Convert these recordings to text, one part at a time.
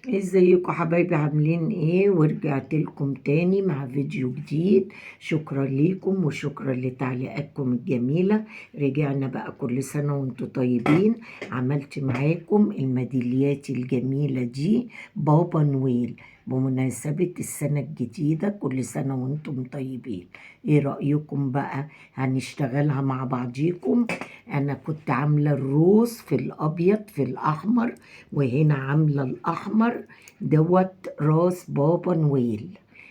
ازيكم حبايبي، عاملين ايه؟ ورجعت لكم تاني مع فيديو جديد. شكرا ليكم وشكرا لتعليقاتكم الجميلة. رجعنا بقى، كل سنة وانتم طيبين. عملت معاكم الميداليات الجميلة دي بابا نويل بمناسبة السنة الجديدة. كل سنة وانتم طيبين. ايه رأيكم بقى؟ هنشتغلها مع بعضيكم. انا كنت عاملة الروز في الابيض في الاحمر، وهنا عاملة الأحمر دوت راس بابا نويل.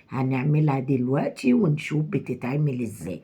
هنعملها دلوقتي ونشوف بتتعمل ازاي.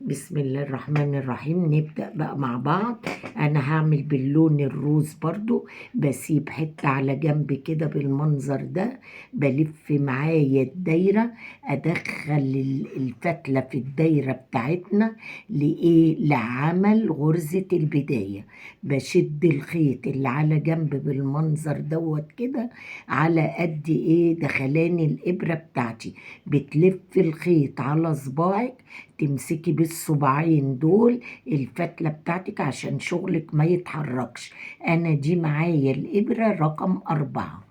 بسم الله الرحمن الرحيم. نبدأ بقى مع بعض. أنا هعمل باللون الروز برضو، بسيب حتة على جنب كده بالمنظر ده. بلف معايا الدايرة، أدخل الفتلة في الدايرة بتاعتنا لإيه؟ لعمل غرزة البداية. بشد الخيط اللي على جنب بالمنظر دوت كده على قد إيه دخلاني الإبرة بتاعتي. بتلف الخيط على صباعك، تمسكي بالصباعين دول الفتلة بتاعتك عشان شغلك ما يتحركش. انا دي معايا الابرة رقم 4.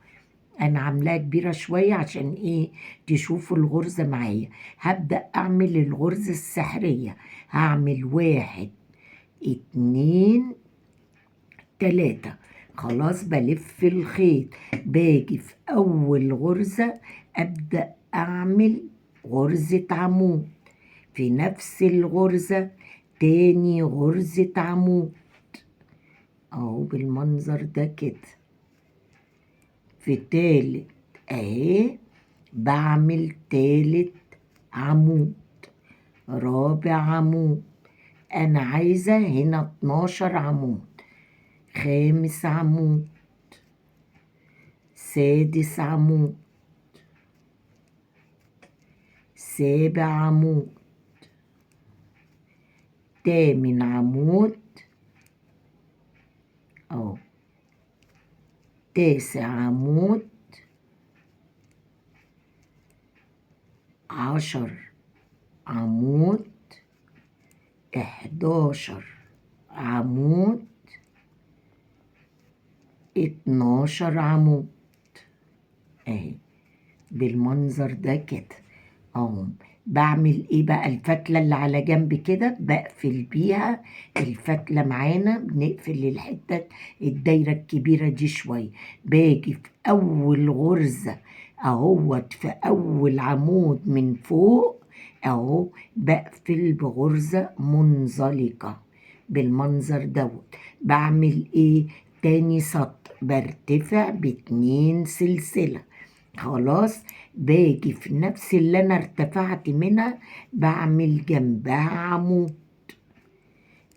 انا عاملاها كبيرة شوية عشان ايه؟ تشوفوا الغرزة معايا. هبدأ اعمل الغرزة السحرية. هعمل 1 2 3. خلاص، بلف الخيط، باجي في اول غرزة ابدأ اعمل غرزة عمود. في نفس الغرزة تاني غرزة عمود اهو بالمنظر ده كده. في تالت اهي بعمل تالت عمود، رابع عمود. انا عايزة هنا 12 عمود. خامس عمود، سادس عمود، سابع عمود، تامن عمود اهو، تاسع عمود، 10 عمود، 11 عمود، 12 عمود اهي بالمنظر ده كده اهو. بعمل ايه بقى؟ الفتلة اللي على جنب كده بقفل بيها الفتلة معانا، بنقفل الحتة الدايرة الكبيرة دي شوية. باجي في اول غرزة اهوت، في اول عمود من فوق اهو، بقفل بغرزة منزلقة بالمنظر دوت. بعمل ايه؟ تاني سطر برتفع ب2 سلسلة. خلاص، باجي في نفس اللي انا ارتفعت منها بعمل جنبها عمود.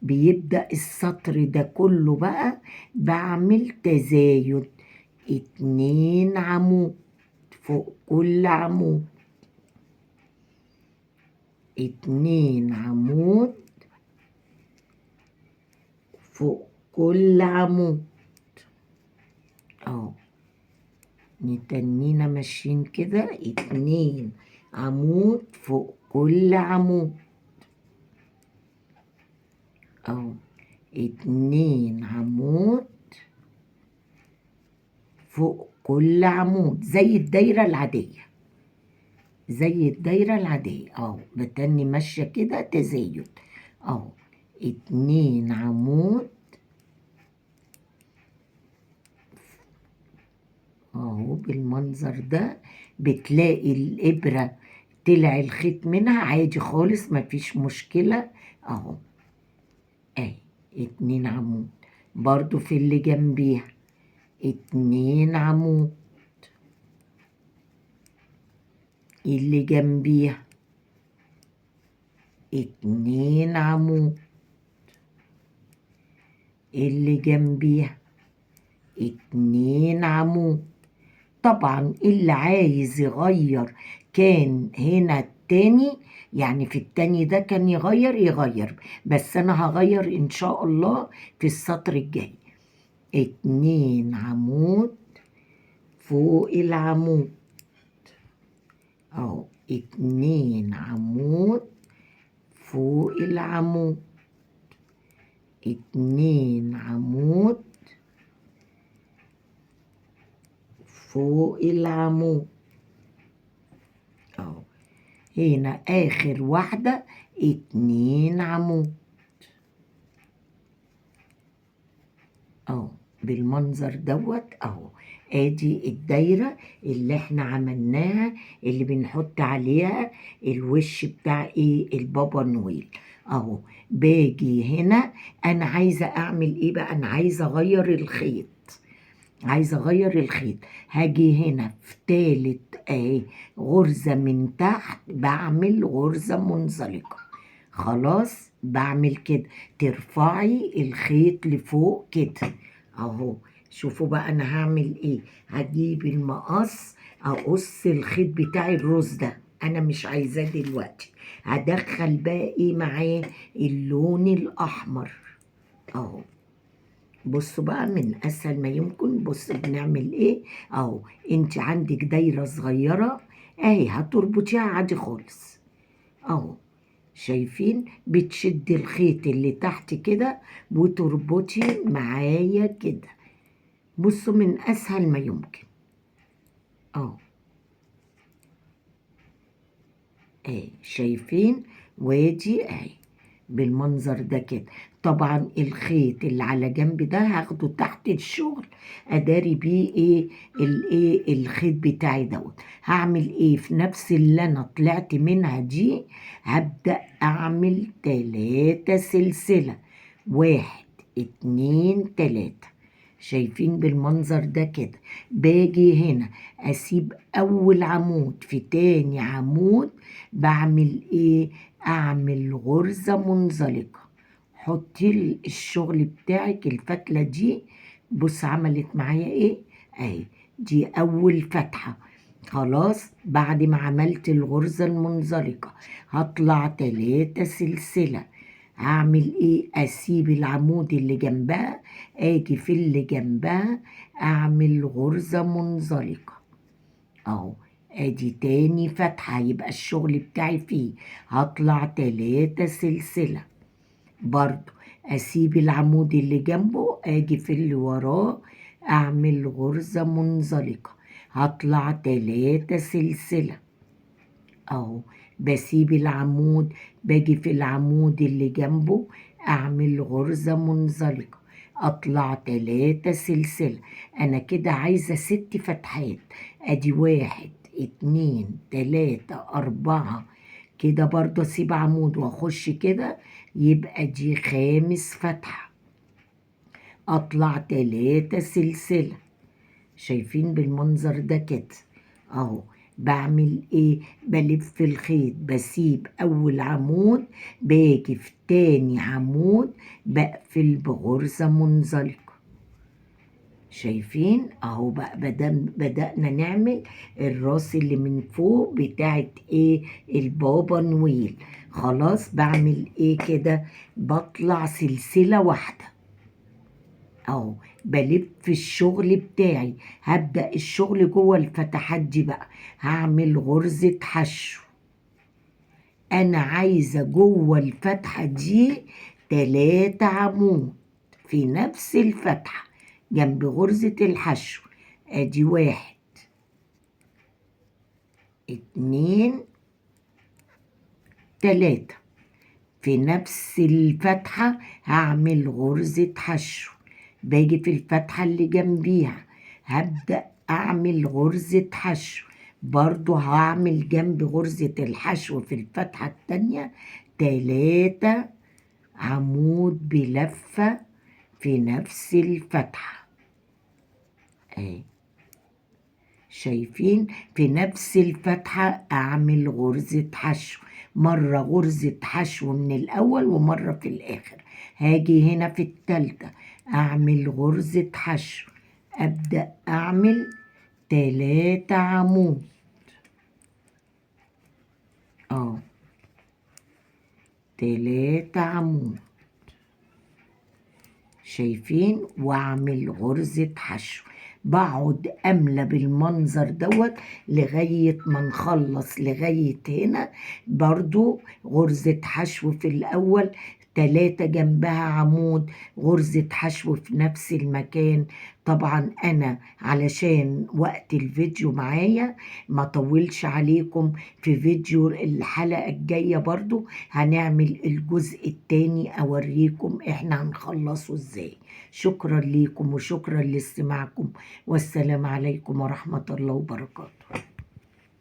بيبدأ السطر ده كله بقى بعمل تزايد، 2 عمود فوق كل عمود، 2 عمود فوق كل عمود اهو. نتنينا ماشيين كده، 2 عمود فوق كل عمود اهو، 2 عمود فوق كل عمود زي الدايرة العادية، زي الدايرة العادية اهو. بتني ماشية كده تزايد اهو، 2 عمود اهو بالمنظر ده. بتلاقي الإبرة طلع الخيط منها عادي خالص، مفيش مشكلة اهو. اهي 2 عمود برضو في اللي جنبيها، 2 عمود اللي جنبيها، 2 عمود اللي جنبيها، 2 عمود. طبعا اللي عايز يغير كان هنا التاني، يعني في التاني ده كان يغير، بس انا هغير ان شاء الله في السطر الجاي. 2 عمود فوق العمود اهو، 2 عمود فوق العمود، 2 عمود فوق العمود اهو. هنا اخر واحدة 2 عمود اهو بالمنظر دوت اهو. ادي الدايرة اللي احنا عملناها اللي بنحط عليها الوش بتاع ايه البابا نويل اهو. باجي هنا انا عايزة اعمل ايه بقى؟ انا عايزة اغير الخيط، هاجي هنا في تالت اهي غرزة من تحت بعمل غرزة منزلقة. خلاص بعمل كده، ترفعي الخيط لفوق كده اهو. شوفوا بقى انا هعمل ايه. هجيب المقص اقص الخيط بتاعي الروز ده، انا مش عايزاه دلوقتي. هدخل بقى ايه معاه؟ اللون الاحمر اهو. بصوا بقى من اسهل ما يمكن. بص بنعمل ايه اهو. انت عندك دايره صغيره اهي هتربطيها عادي خالص اهو. شايفين؟ بتشدي الخيط اللي تحت كده وتربطي معايا كده. بصوا من اسهل ما يمكن اهو. شايفين؟ وادي اهي بالمنظر ده كده. طبعا الخيط اللي على جنب ده هاخده تحت الشغل اداري بيه الايه الخيط بتاعي دوت. هعمل ايه في نفس اللي انا طلعت منها دي؟ هبدأ اعمل 3 سلسلة، 1 2 3. شايفين بالمنظر ده كده؟ باجي هنا اسيب اول عمود في تاني عمود بعمل ايه؟ اعمل غرزة منزلقة. حطي الشغل بتاعك الفتلة دي. بص عملت معايا ايه اهي. دي اول فتحة. خلاص بعد ما عملت الغرزة المنزلقة هطلع 3 سلسلة. هعمل ايه؟ اسيب العمود اللي جنبها، اجي في اللي جنبها اعمل غرزة منزلقة اهو. ادي تاني فتحة يبقى الشغل بتاعي فيه. هطلع 3 سلسلة برضو. اسيب العمود اللي جنبه اجي في اللي وراه اعمل غرزة منزلقة. هطلع 3 سلسلة اهو. بسيب العمود باجي في العمود اللي جنبه اعمل غرزة منزلقة. اطلع 3 سلسلة. انا كده عايزة 6 فتحات. ادي 1 2 3 4 كده. برضو اسيب عمود واخش كده يبقى دي 5 فتحة. اطلع 3 سلسلة. شايفين بالمنظر ده كده اهو. بعمل ايه؟ بلف الخيط بسيب اول عمود باجي في تاني عمود بقفل بغرزة منزلقة. شايفين اهو بقى بدأنا نعمل الراس اللي من فوق بتاعت ايه البابا نويل. خلاص بعمل ايه كده؟ بطلع سلسلة واحدة اهو. بلف الشغل بتاعي. هبدأ الشغل جوه الفتحات دي بقى. هعمل غرزة حشو. انا عايزة جوه الفتحة دي 3 عمود في نفس الفتحة جنب غرزة الحشو. ادي 1 2 3 في نفس الفتحة هعمل غرزة حشو. باجي في الفتحة اللي جنبيها هبدأ أعمل غرزة حشو. برضو هعمل جنب غرزة الحشو في الفتحة التانية 3 عمود بلفة في نفس الفتحة اهي. شايفين؟ في نفس الفتحة أعمل غرزة حشو. مرة غرزة حشو من الأول ومرة في الآخر. هاجي هنا في التالتة أعمل غرزة حشو. أبدأ أعمل 3 عمود 3 عمود. شايفين؟ واعمل غرزة حشو. بقعد املى بالمنظر دوت لغاية ما نخلص لغاية هنا. برضو غرزة حشو في الاول 3 جنبها عمود غرزة حشو في نفس المكان. طبعا أنا علشان وقت الفيديو معايا ما طولش عليكم، في فيديو الحلقة الجاية برضو هنعمل الجزء التاني أوريكم إحنا هنخلصه إزاي. شكرا ليكم وشكرا لاستماعكم، والسلام عليكم ورحمة الله وبركاته.